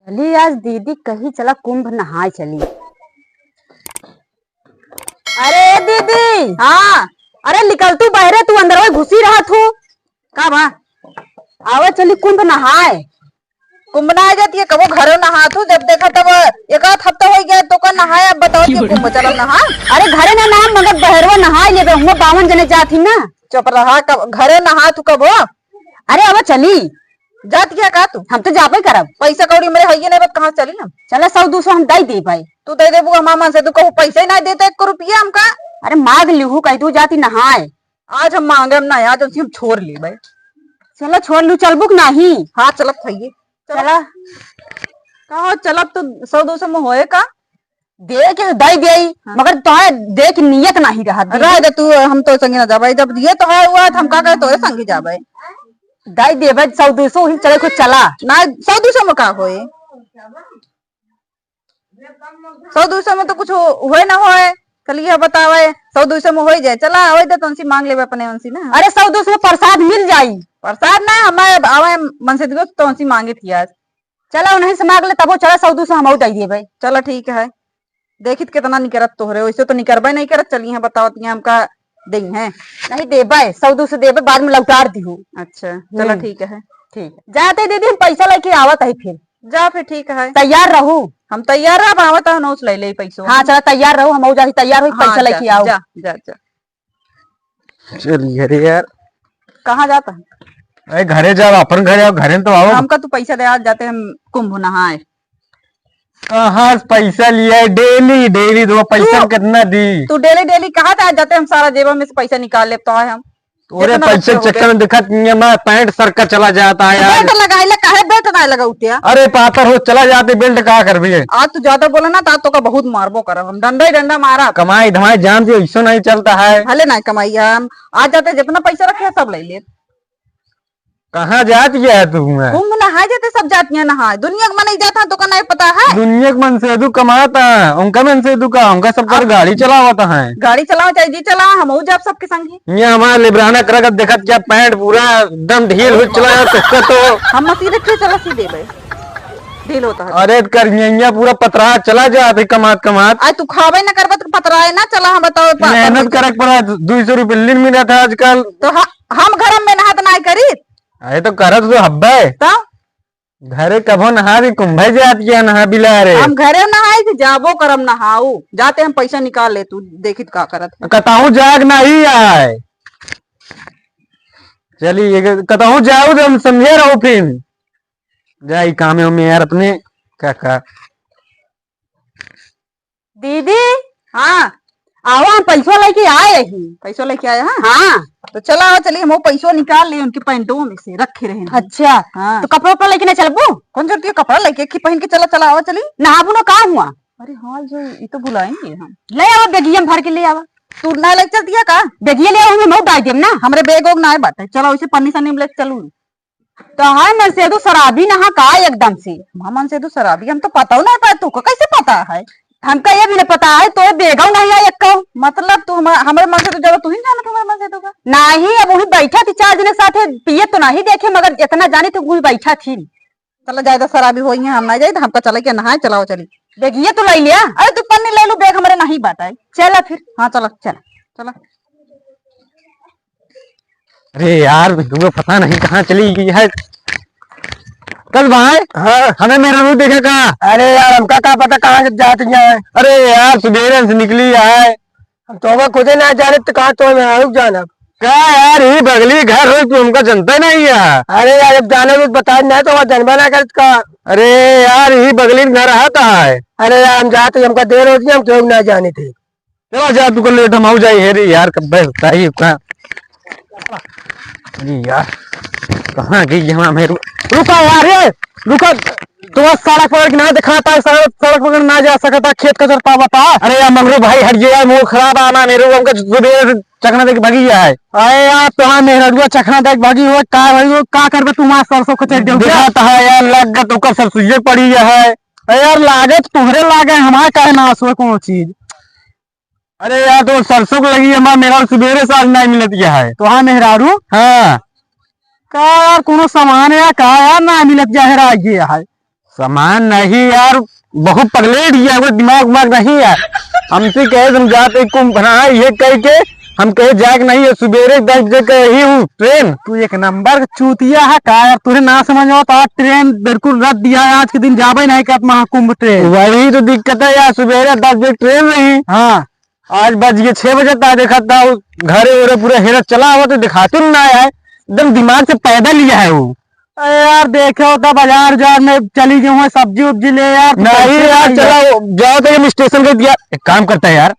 चली आज दीदी कहीं चला कुंभ नहाए चली। अरे दीदी। हाँ। अरे निकल तू बहरे, तू अंदर में घुसी रहा तू का बा। आवे चली कुंभ नहाए। कुंभ नहाए जाती है कबो घरों नहा तू जब देखा तब एक आध हफ्ता हो गया तो का नहाए। अब बताओ कि कुंभ चल नहा। अरे घरे ना नाम मगर बहरवा नहाए ले हुआ 52 जने जाती ना। चुप रहा घरे नहा तू कबो। अरे अब चली जाती है का तू। हम तो जापे करब। पैसा कौड़ी मेरे है नहीं, कहाँ चली ना। चला 100-200 हम दे दे भाई। तू दे दे बुआ मामा से, तू कहू पैसे नहीं देते 1 रुपया हमका। अरे मांग लिहू कही तू जाती नहाए। आज हम मांगे हम ना, आज हम छोड़ ली भाई। चला छोड़ लू, चलबुक नहीं। हाँ चलत खाइए चला कहा चलब तो 100-200 में होए का। दे के दे दे। हाँ। मगर तुम्हारे दे की नियत नहीं रहा। रह दे तू, हम तो संगे ना जाबे। जब ये तो है हुआ हम का कहे तो संगे जाबे। दे दे भाई 100-200 ही चले कुछ चला ना। 100-200 में का होए। 100-200 में तो कुछ हुए ना होए। चलिए बतावे 100-200 में हो जाए। चला आवे दे तुमसी मांग ले अपने उनसी ना। अरे 100-200 में प्रसाद मिल जाई। प्रसाद ना हमारे आवे मन से दियो तो उनसी मांगे थी आज। चला उन्हें से मांग ले तब चला 100-200 हम दे दिए भाई। चलो ठीक है। देखित कितना निकरत तोहरे, वैसे तो निकरबे नहीं करत। चलिए है बताओ हमका दे है नहीं देबे 100-200 देबे बाद में लौटार दी हूँ। अच्छा चलो ठीक है। ठीक है जाते दीदी हम पैसा लेके आवत है फिर। जा फिर ठीक है। तैयार रहू। हम तैयार है आवत है नोच ले ले पैसों। हाँ चला तैयार रहू, हम जाती तैयार हो। पैसा लेके आओ। जा जा जा चलिए अरे यार कहाँ जाता है। अरे घरे जाओ, अपन घरे आओ। घरे तो आओ। हमका तू पैसा दे, आज जाते हम कुंभ नहाए। कहाँ से पैसा लिया है? डेली डेली दो पैसा कितना दी। तू डेली डेली कहाँ आज जाते हम सारा जेब में से पैसा निकाल लेते हैं हम। और पैसे चक्कर में दिखत नहीं है, मैं पैंट सर का चला जाता है यार। बेल्ट लगाए ले काहे बेल्ट ना लगा उठिया। अरे पातर हो चला जाते बेल्ट कहा कर भी है। आज तू ज्यादा बोला ना तो का बहुत मारबो कर। हम डंडा ही डंडा मारा। कमाई धमाई जान दियो ऐसा नहीं चलता है। भले ना कमाई हम आज जाते जितना पैसा रखे सब ले ले। कहाँ जाती है तू? कुंभ नहाए जाते सब जातियां नहाए। दुनिया में नहीं जाता तो का नहीं पता है। दुनिया के मन से दू कमाता है, उनका मन से दू का उनका सब गाड़ी चलावता है। गाड़ी चलाओ चाहे जी चलाओ, हम जाब सबके संगी। ये हमारा लिब्राना कर देखत क्या पैंट पूरा एकदम ढील हो चला जाता तो हम मसीह के चला सी देबे ढील होता है। अरे कर पूरा पतरा चला जाते कमात कमात। आज तू खावे ना करबत पतराए ना। चला हम बताओ मेहनत करे पड़ा 200 रुपये दिन मिला था आजकल। तो हम घर में नहात नहीं करी। अरे तो करत तो हब्बा है तो घरे कभो नहा भी कुंभे जात किया नहा बिला रे। हम घरे नहाए कि जाबो करम नहाऊ जाते हम पैसा निकाल ले। तू देखित का करत है। कताहू जाग नहीं आए। चलिए कताहू जाऊ तो हम समझे रहो फिर जाई काम में यार अपने काका। दीदी हाँ आओ हम पैसा लेके आए ही। पैसों लेके आए हैं। हाँ तो चला चलिए हम वो पैसों निकाल लिए उनके पैंटों में से रखे रहे। अच्छा हाँ तो कपड़ा उपड़ा लेके ना चलबू। कौन जरूरत है कपड़ा लेके की पहन के चला चला आओ चली। नहाबू ना कहाँ हुआ। अरे हाँ जो ये तो बुलाएंगे हम। ले आओ बेगियम भर के ले आओ। तू ना लेके चलती है का। बेगिया ले आओ, हम डाल देम ना। हमरे बैग वोग ना बाटे। चलो उसे पन्नी सन्नी में लेके चलू। तो हाय मन से दो शराबी नहा का एकदम से। मामन से तू शराबी हम तो पता नहीं पाया। तू को कैसे पता है। हमका ये भी नहीं पता है तो बेगा नहीं आया एक मतलब तू हमारे मन से तो ज्यादा तू ही जाना तुम्हारे मन से तो का। नहीं। अब वही बैठा थी 4 जने साथे पिए तो नहीं देखे मगर इतना जानी तो वही बैठा थी। चलो ज्यादा शराबी हो हम ना जाए तो हमका चले के नहाए। चलाओ चली बेगिए तो ले लिया। अरे तू पन्नी ले लू बैग हमारे नहीं बाटा। चला फिर। हाँ चलो चल चलो। अरे यार तुम्हें पता नहीं कहाँ चली गई है कल भाई। हाँ हमें मेरा रूप देखे कहा। अरे यार हमका क्या पता कहाँ जाती है। अरे यार सुबेरे से निकली है। हम तो खुदे ना जाने तो कहा तो मैं जाना क्या यार ही बगली घर हो तुमका जनता नहीं है। अरे यार जब जाना तो बता नहीं तो जनबा ना कर का। अरे यार ही बगली घर आता है। अरे यार हम जाते हमका देर होती है हम तो ना जाने थे। चलो जा तू लेट हम जाए हेरी यार कब बताइए कहाँ। अरे यार कहाँ गई हमारा मेरे। रुका यार ये रुका। तुम्हारा सड़क पर ना दिखाता है, सड़क पर ना जा सकता खेत का चलता बता। अरे यार मंगरू भाई हट गया मुंह खराब आना मेरे हमका चखना देख भागी है। अरे यार तुम्हारा मेहरा चखना देख भागी हो का करबे तुम्हारा सरसों को दिखाता है यार लग गया तो सरसों पड़ी है। अरे यार लागे तुम्हारे लागे हमारे का नाश हो कौन चीज। अरे यार तो सरसों को लगी हमारा मेरा सुबेरे से आज नहीं मिलत गया है। तो हाँ मेहरारू हाँ का यार कोनो सामान है का यार ना मिलत गया है। सामान नहीं यार, बहुत पगलेट दिया, वो दिमाग उमाग नहीं है। हमसे कहे तुम जाते कुंभ बना ये कह के हम कहे जाग नहीं है, सुबेरे 10 बजे का ही हूँ ट्रेन। तू एक नंबर चूतिया है का यार, तुझे ना समझ में आता, ट्रेन बिल्कुल रद्द दिया है, आज के दिन जावे नहीं क्या महाकुंभ ट्रेन। वही तो दिक्कत है यार, सुबेरे 10 बजे ट्रेन नहीं। हाँ आज बज गए 6 बजे तक देखा था, घरे उरे पूरा हेरा चला हुआ तो दिखाते ना है, एकदम दिमाग से पैदल लिया है वो। अरे यार देखे होता बाजार जार में चली गई हूँ, सब्जी उब्जी ले यार। नहीं यार चला जाओ तो हम स्टेशन के दिया, एक काम करता है यार।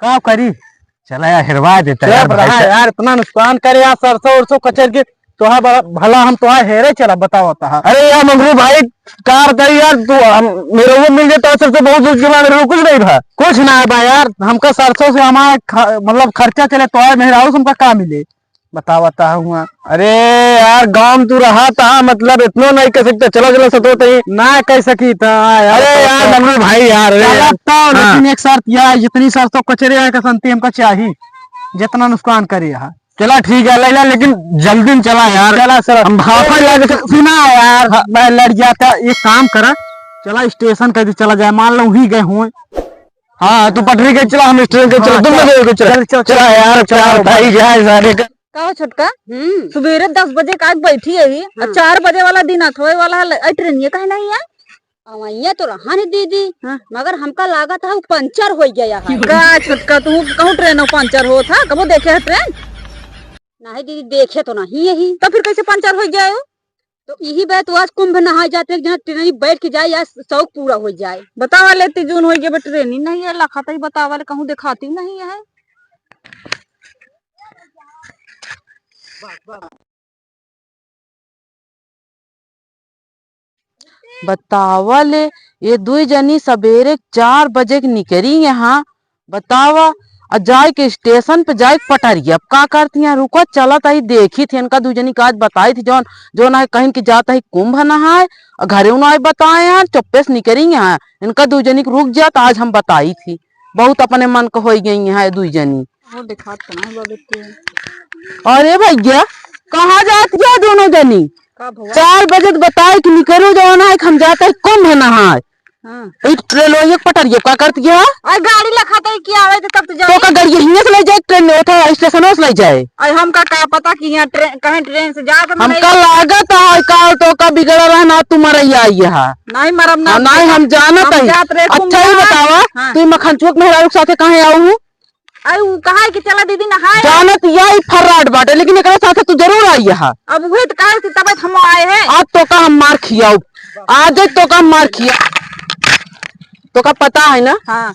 क्या करी? चला यार हिरवा देता है यार, इतना नुकसान करे यार, सरसों उरसों कचर के तोहा भला हम तोहा हेरे चला बताओ। अरे यार मंगरू भाई कार करी यार, तू मेरे को मिल जाता सरसों बहुत उसके बाद मेरे को कुछ नहीं था। कुछ ना है भाई यार, हमका सरसों से हमारा मतलब खर्चा चले तो मेरे हाउस हमका क्या मिले बताता हुआ। अरे यार गांव तू रहा था, मतलब इतना नहीं कह सकते, चलो चलो सतो ना कह सकी था। अरे यार मंगरू भाई यार, लेकिन एक शर्त यार, जितनी सरसों कचरे का संती हमका चाहिए, जितना नुकसान करे यहाँ। चला ठीक है लैला, लेकिन जल्दी चला यार। चला सर हम सुना यार, मैं लड़ जाता, एक काम करा चला स्टेशन कहीं चला जाए, मान लो ही गए हुए। हाँ तू पटरी के चला, हम स्टेशन के चला, तुम लोग चला यार, चार भाई जाए सारे का। का छोटका सुबेरे 10 बजे का बैठी है, 4 बजे वाला दिन अथवे वाला ट्रेन ये कहे नहीं है। अवैया तो रहा नहीं दीदी, मगर हमका लागत है वो पंचर हो गया है। का छोटका तू कहूँ ट्रेन पंचर हो था, कबो देखे है ट्रेन? नहीं दीदी देखे तो नहीं यही, तो फिर कैसे पंचर हो जाए? तो यही बात तो आज कुंभ नहा जाते जहाँ ट्रेन बैठ के जाए या शौक पूरा हो जाए। बतावा लेती जून हो गया ट्रेन ही नहीं है, लखाता ही बतावा ले कहूँ दिखाती नहीं है। बतावा ले ये दुई जनी सवेरे 4 बजे निकली यहाँ, बतावा जाए के स्टेशन पे जाए पटरिया, अब का करती है, रुको चलत आई देखी थी इनका दू जनी काज बताई थी, जौन जो ना कहीं की जाता है कुंभ नहाए और घरे उन्हें बताए यार, चुप्पे से निकली यहाँ इनका दू जनी रुक जात, आज हम बताई थी, बहुत अपने मन को हो गई है दू जनी। अरे भैया कहाँ जाती है दोनों जनी? 4 बजे बताए कि निकलो जो ना हम जाते है कुंभ नहाए। ट्रेन पटरिया का करती है, गाड़ी लखाता क्या आवे तब तो तो का गाड़ी यहीं से ले जाए, ट्रेन में उठा स्टेशन से ले जाए। हमका क्या पता कि यहाँ कहीं ट्रेन से जा तो हमका लागत है का तो का बिगड़ रहा ना तुम्हारा आई है। नहीं मरम ना, नहीं हम जाना था। अच्छा ही बतावा तू मखन चौक मेहरा के साथे कहाँ आऊ? कहा कि चला दीदी नहाए जानत यही फर्राट बाटे, लेकिन एक साथे तू जरूर आई है। अब वही तो कहे तब हम आए हैं। आज तो का हम मार खियाऊ, आज तो का मार खिया, तो का पता है ना? हाँ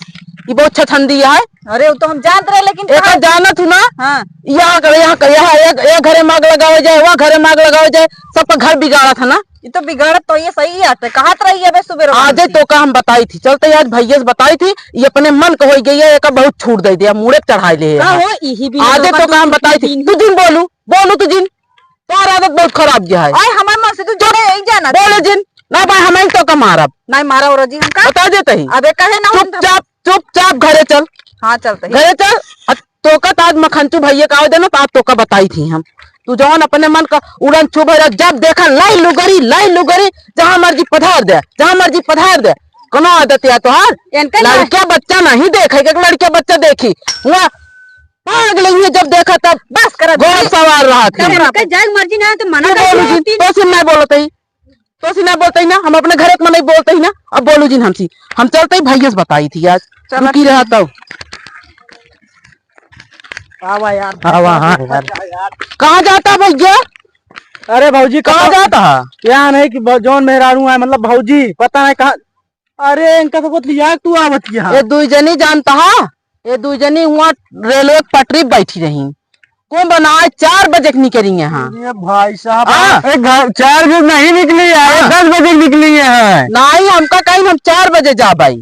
ये बहुत छछंदी है। अरे वो तो हम जानते रहे, लेकिन एक जानत हूँ ना। हाँ यहाँ कर एक घरे मांग लगावे जाए, वहाँ घरे मांग लगावे जाए, सबका घर बिगाड़ा था ना। ये तो बिगड़ तो ये सही है, कहा रही है सुबह आज तो का हम बताई थी, चलते आज भैया से बताई थी, ये अपने मन को हो गई है, एक बहुत छूट दे दिया, मुड़े चढ़ाई ले। आज तो का हम बताई थी, तू जिन बोलू तू जिन, तो आदत बहुत खराब जो है। हमारे मन से तू जोड़े यही जाना बोले जिन ना भाई हमें तो का मारा नहीं मारा और जी हमका बता देते ही। अबे कहे ना चुपचाप घरे चल। हाँ चलते घरे चल। तो का ताज मखनचू भैया का देना तो तो का बताई थी हम, तू जौन अपने मन का उड़न चुभ जब देखा लाई लुगरी जहाँ मर्जी पधार दे, कोनो आदत या तो लड़किया बच्चा नहीं देखे, लड़किया बच्चा देखी वहाँ भाग लेंगे, जब देखा तब बस कर सवार रहा जाए मर्जी ना तो मना तो मैं बोलते ही ना बोलते ही ना, हम अपने घर में नहीं बोलते ही ना, अब बोलू जी हम चलते ही भैया से बताई थी आज रुकी रहा तब। कहाँ जाता भैया? अरे भौजी कहाँ जाता है? क्या नहीं कि जौन मेहरारू है, मतलब भौजी पता नहीं कहाँ। अरे इनका तो कुछ लिया तू आवत ये दू जनी जानता है, ये दू जनी वहाँ रेलवे पटरी बैठी रही, कौन बनाए 4 बजे निकली यहाँ। भाई साहब 4 बजे नहीं निकली है, 10 बजे निकली है। नहीं हमका कहीं हम 4 बजे जा भाई,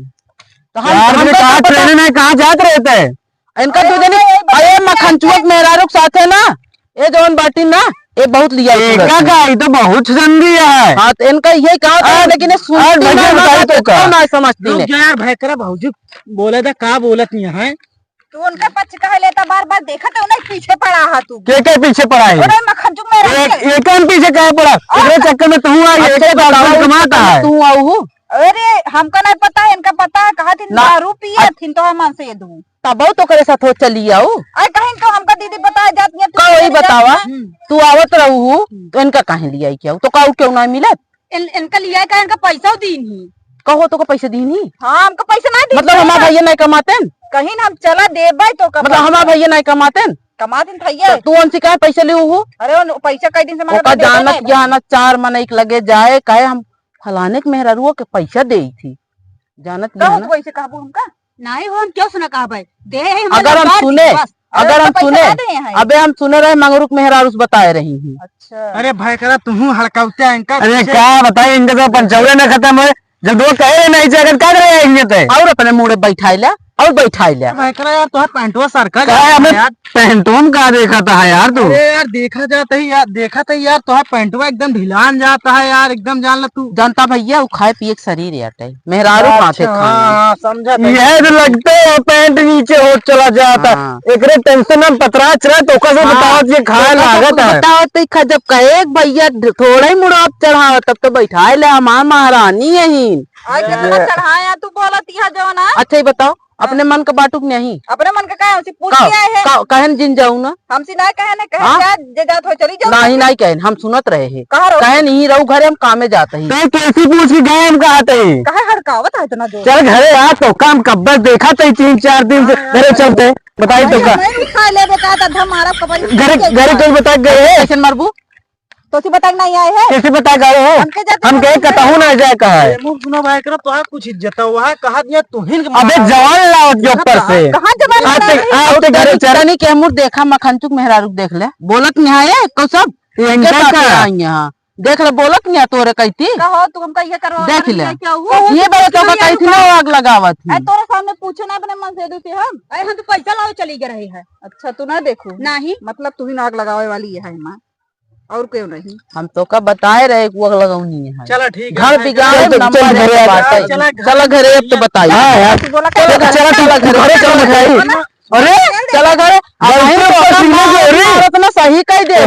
ट्रेन में कहाँ जाते रहते हैं इनका दू जनी। अरे मखनचुक मेहरारू के साथ है ना, ये जौन बाटी ना ये बहुत लिया तो बहुत ठंडी है। हाँ तो इनका ये कहा था, लेकिन ये सुनती नहीं समझती नहीं। यार भैकरा भौजी बोले थे का बोलत नहीं है, तू उनका पक्ष कह लेता बार बार देखा तो उन्हें पीछे पड़ा हा तू के पीछे पड़ा है अरे मक्खन चुक मेरा एक पीछे क्या पड़ा इतने चक्कर में तू आई एक कमाता है तू आऊ अरे हमको नहीं पता है इनका पता है कहा थी दारू पिया थी तो हम से ये दूं तब तो करे साथ हो चली आओ अरे कहीं तो हमका दीदी बता जाती है का वही बतावा तू आवत रहू तो इनका कहीं लिया क्या तो का क्यों ना मिलत इनका लिया का इनका पैसा दीन ही कहो तो का पैसे दी नहीं हाँ हमको पैसा नहीं दी मतलब हमारा भैया नहीं कमाते कहीं हम चला देबे तो मतलब हमारा भैया नहीं कमाते कमा दिन भैया तू उनसे क्या पैसे ले हो अरे वो पैसा कई दिन से ओका हमारा जानत जानत 4 मन लगे जाए कहे हम फलाने के मेहरारुआ के पैसा दे थी जानत जानत पैसे कहबो हमका नहीं हो हम क्यों सुना कहा भाई दे अगर हम सुने अगर हम सुने अबे हम सुने रहे मंगरूक मेहरारूस बताए रही हूँ अच्छा अरे भाई करा तुम हड़काउते इनका अरे क्या बताए इनका तो पंचौरे न खत्म है जब वो कहे नहीं जगत क्या करे और अपने मुड़े बैठाई ले और बैठाई ले भाई करा यार तो पैंटवा सरका यार पैंटों का देखा था यार तू अरे यार देखा जाता है यार देखा था यार तो पैंटवा एकदम ढिलान जाता है यार एकदम जान ला तू जानता भैया वो खाए पिए के शरीर यार मेहरारू खाते हाँ समझा यह तो लगता है पैंट नीचे हो चला जाता एक टेंशन में पतरा चला तो कैसे बताओ ये खाए लागत है बताओ तो जब कहे भैया थोड़ा ही मुड़ा चढ़ावा तब तो बैठाए ले हमार महारानी यही चढ़ाया तू बोला तिहा जो ना अच्छा ही बताओ अपने मन का बाटुक नहीं अपने मन का कहे हमसे पूछ के आए हैं कहन जिन जाऊ ना हमसे ना कहे ना कहे जे जात हो चली जाओ नहीं नहीं कहन हम सुनत रहे हैं कहा कहन ही रहू घरे हम कामे जाते ही तो कैसी पूछ के गए हम कहा थे कहे हड़कावत है इतना जो चल घरे यार तो काम कब्बल देखा था 3-4 दिन से घरे चलते बताई तो का मैं खा ले बेटा था हमारा कबर घरे कोई बता गए कैसे मरबू तो सी बता नहीं आए हैं कैसे बता गए हो हम कहे कतहू ना जाए कहा है सुनो भाई करो तो कुछ इज्जत हुआ है कहा दिया तू हिन अबे जवान लाओ जो ऊपर से कहां जवान आप घरे चल नहीं के मुर देखा मखनचुक मेहरारू देख ले बोलत नहीं है को सब यहाँ देख ले बोलत नहीं तोरे कहती कहो तू हमका ये करवा देख ले क्या हुआ ये बड़े तो कहती ना आग लगावत ऐ तोरे सामने पूछो ना अपने मन से दूसरे हम अरे हम तो पैसा लाओ चली गए रही है अच्छा तू ना देखो नहीं मतलब तू ही नाक लगावे वाली है मां और क्यों नहीं हम तो का बताए रहे वो लगाऊनी है चला ठीक घर बिगाड़े नंबर घरे चला घरे अब तो बताइए हां यार चला घरे चल बताई अरे चला घरे औरत ना सही कह दे